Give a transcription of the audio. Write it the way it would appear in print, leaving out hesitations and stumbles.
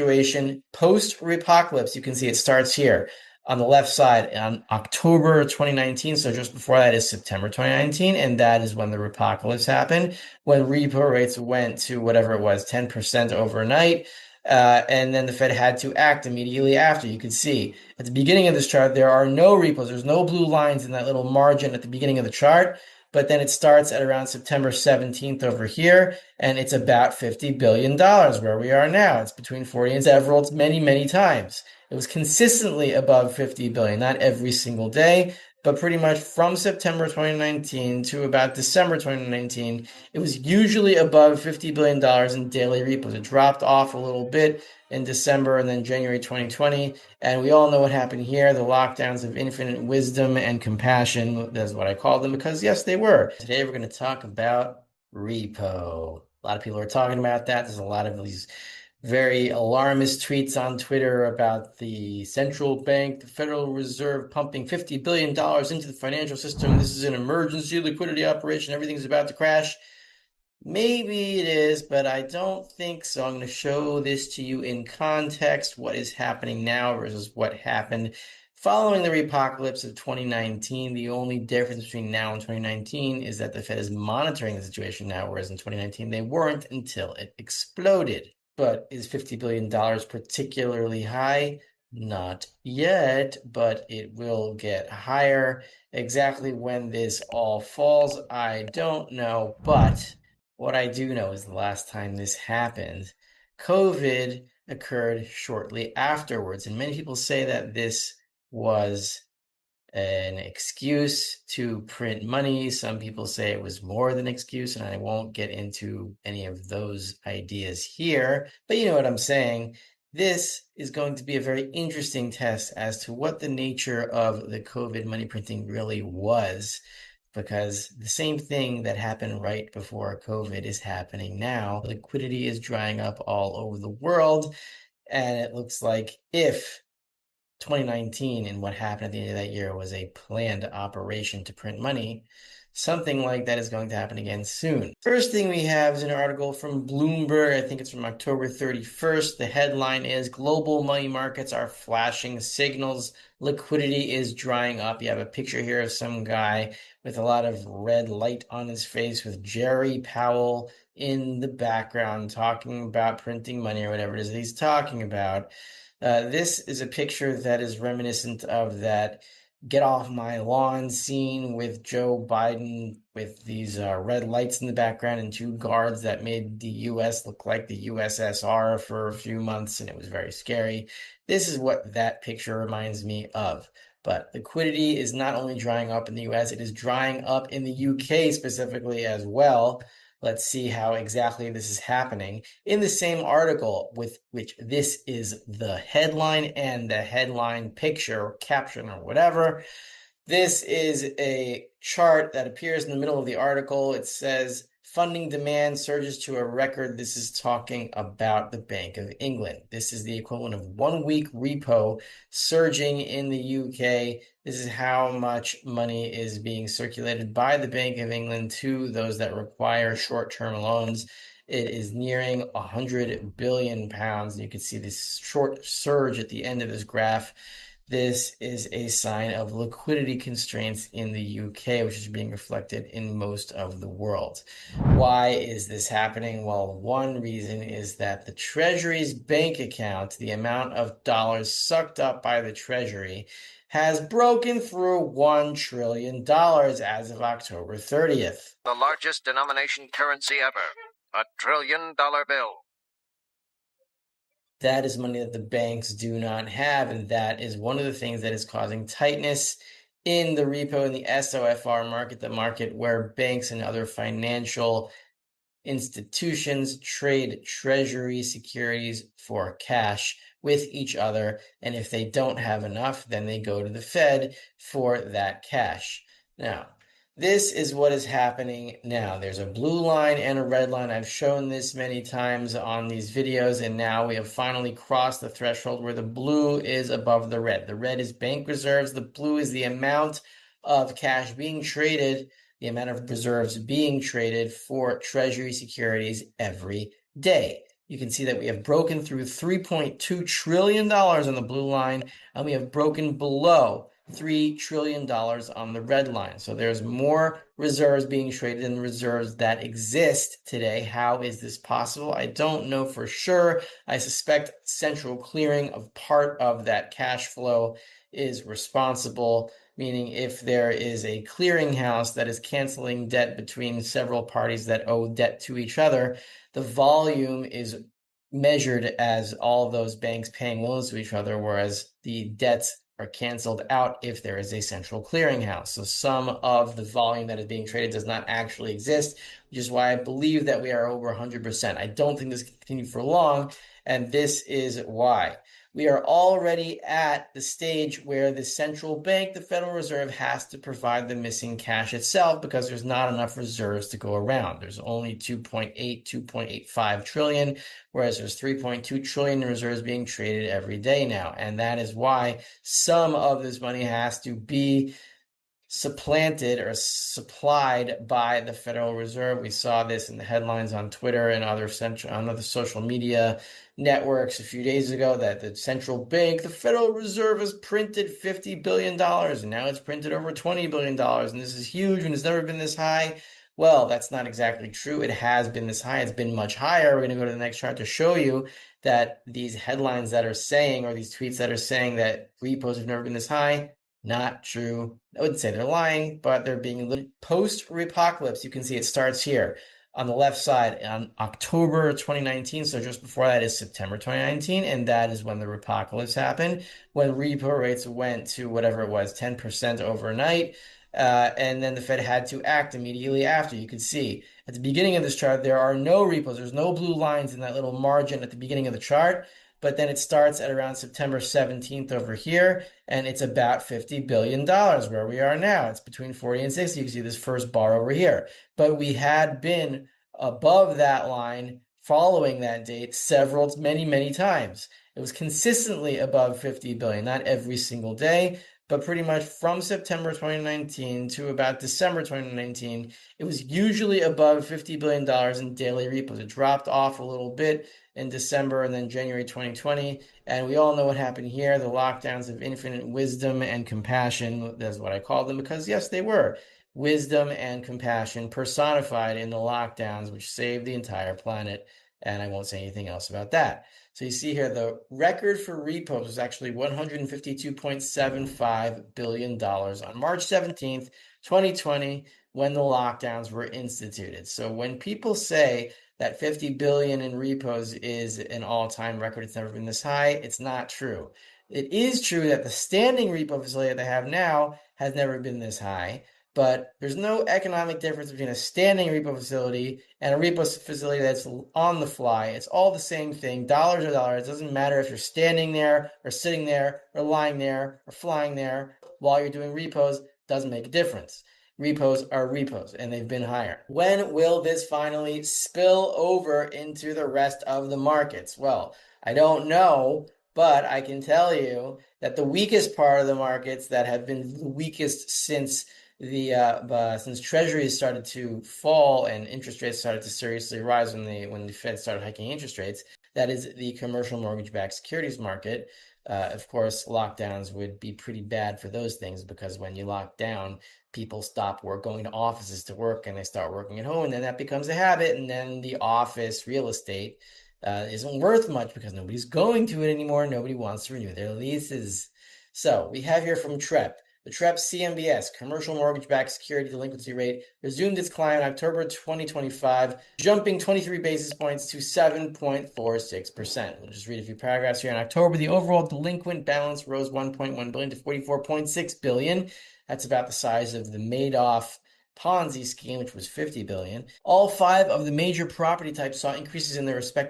situation post-repocalypse. You can see it starts here on the left side on October 2019. So just before that is September 2019. And that is when the repocalypse happened, when repo rates went to whatever it was, 10% overnight. And then the Fed had to act immediately after. You can see at the beginning of this chart, there are no repos. There's no blue lines in that little margin at the beginning of the chart. But then it starts at around September 17th over here, and it's about $50 billion where we are now. It's between 40 and several, it's many, many times. It was consistently above 50 billion, not every single day, but pretty much from September 2019 to about December 2019, it was usually above $50 billion in daily repos. It dropped off a little bit in December and then January 2020. And we all know what happened here. The lockdowns of infinite wisdom and compassion, that's what I call them, because yes, they were. Today we're going to talk about repo. A lot of people are talking about that. There's a lot of these very alarmist tweets on Twitter about the central bank, the Federal Reserve, pumping $50 billion into the financial system. This is an emergency liquidity operation. Everything's about to crash. Maybe it is, but I don't think so. I'm going to show this to you in context, what is happening now versus what happened following the repocalypse of 2019. The only difference between now and 2019 is that the Fed is monitoring the situation now, whereas in 2019 they weren't until it exploded. But is $50 billion particularly high? Not yet, but it will get higher. Exactly when this all falls, I don't know, but what I do know is the last time this happened, COVID occurred shortly afterwards. And many people say that this was an excuse to print money. Some people say it was more than an excuse, and I won't get into any of those ideas here. But you know what I'm saying. This is going to be a very interesting test as to what the nature of the COVID money printing really was, because the same thing that happened right before COVID is happening now. Liquidity is drying up all over the world, and it looks like if 2019 and what happened at the end of that year was a planned operation to print money, something like that is going to happen again soon. First thing we have is an article from Bloomberg. I think it's from October 31st. The headline is "Global Money Markets Are Flashing Signals. Liquidity is Drying Up." You have a picture here of some guy with a lot of red light on his face with Jerry Powell in the background talking about printing money or whatever it is that he's talking about. This is a picture that is reminiscent of that "get off my lawn" scene with Joe Biden with these red lights in the background and two guards that made the U.S. look like the USSR for a few months, and it was very scary. This is what that picture reminds me of. But liquidity is not only drying up in the U.S., it is drying up in the U.K. specifically as well. Let's see how exactly this is happening. In the same article, with which this is the headline and the headline picture or caption or whatever, this is a chart that appears in the middle of the article. It says funding demand surges to a record. This is talking about the Bank of England. This is the equivalent of 1 week repo surging in the UK. This is how much money is being circulated by the Bank of England to those that require short-term loans. It is nearing 100 billion pounds. You can see this short surge at the end of this graph. This is a sign of liquidity constraints in the UK, which is being reflected in most of the world. Why is this happening? Well, one reason is that the Treasury's bank account, the amount of dollars sucked up by the Treasury, has broken through $1 trillion as of October 30th. The largest denomination currency ever, a $1 trillion bill. That is money that the banks do not have, and that is one of the things that is causing tightness in the repo and the SOFR market, the market where banks and other financial institutions trade treasury securities for cash with each other, and if they don't have enough, then they go to the Fed for that cash. Now, this is what is happening now. There's a blue line and a red line. I've shown this many times on these videos, and now we have finally crossed the threshold where the blue is above the red. The red is bank reserves. The blue is the amount of cash being traded, the amount of reserves being traded for treasury securities every day. you can see that we have broken through $3.2 trillion on the blue line, and we have broken below $3 trillion on the red line. So there's more reserves being traded than reserves that exist today. How is this possible? I don't know for sure. I suspect central clearing of part of that cash flow is responsible, meaning if there is a clearinghouse that is canceling debt between several parties that owe debt to each other, the volume is measured as all of those banks paying loans to each other, whereas the debts are canceled out if there is a central clearinghouse. So some of the volume that is being traded does not actually exist, which is why I believe that we are over 100%. I don't think this can continue for long, and this is why. We are already at the stage where the central bank, the Federal Reserve, has to provide the missing cash itself because there's not enough reserves to go around. There's only 2.85 trillion, whereas there's 3.2 trillion in reserves being traded every day now. And that is why some of this money has to be supplanted or supplied by the Federal Reserve. We saw this in the headlines on Twitter and other social media networks a few days ago that the central bank, the Federal Reserve, has printed $50 billion and now it's printed over $20 billion. And this is huge and it's never been this high. Well, that's not exactly true. It has been this high. It's been much higher. We're going to go to the next chart to show you that these headlines that are saying, or these tweets that are saying that repos have never been this high, not true. I wouldn't say they're lying, but they're being post-repocalypse. You can see it starts here on the left side on October 2019. So just before that is September 2019. And that is when the repocalypse happened, when repo rates went to whatever it was, 10% overnight. And then the Fed had to act immediately after. You can see at the beginning of this chart, there are no repos. There's no blue lines in that little margin at the beginning of the chart. But then it starts at around September 17th over here, and it's about $50 billion where we are now. It's between 40 and 60. You can see this first bar over here. But we had been above that line following that date many times. It was consistently above 50 billion, not every single day, but pretty much from September 2019 to about December 2019, it was usually above $50 billion in daily repos. It dropped off a little bit in December and then January 2020. And we all know what happened here. The lockdowns of infinite wisdom and compassion. That's what I call them because, yes, they were. Wisdom and compassion personified in the lockdowns, which saved the entire planet. And I won't say anything else about that. So you see here, the record for repos was actually $152.75 billion on March 17th, 2020, when the lockdowns were instituted. So when people say that 50 billion in repos is an all-time record, it's never been this high, it's not true. It is true that the standing repo facility that they have now has never been this high, but there's no economic difference between a standing repo facility and a repo facility that's on the fly. It's all the same thing. Dollars are dollars. It doesn't matter if you're standing there or sitting there or lying there or flying there while you're doing repos. Doesn't make a difference. Repos are repos, and they've been higher. When will this finally spill over into the rest of the markets? Well, I don't know, but I can tell you that the weakest part of the markets that have been the weakest since since treasuries started to fall and interest rates started to seriously rise when the Fed started hiking interest rates, that is the commercial mortgage-backed securities market. Of course, lockdowns would be pretty bad for those things because when you lock down, people stop going to offices to work and they start working at home, and then that becomes a habit, and then the office real estate isn't worth much because nobody's going to it anymore. Nobody wants to renew their leases. So we have here from TREP. The TREP CMBS, commercial mortgage-backed security delinquency rate, resumed its climb in October 2025, jumping 23 basis points to 7.46%. We'll just read a few paragraphs here. In October, the overall delinquent balance rose 1.1 billion to 44.6 billion. That's about the size of the Madoff Ponzi scheme, which was 50 billion. All five of the major property types saw increases in their respective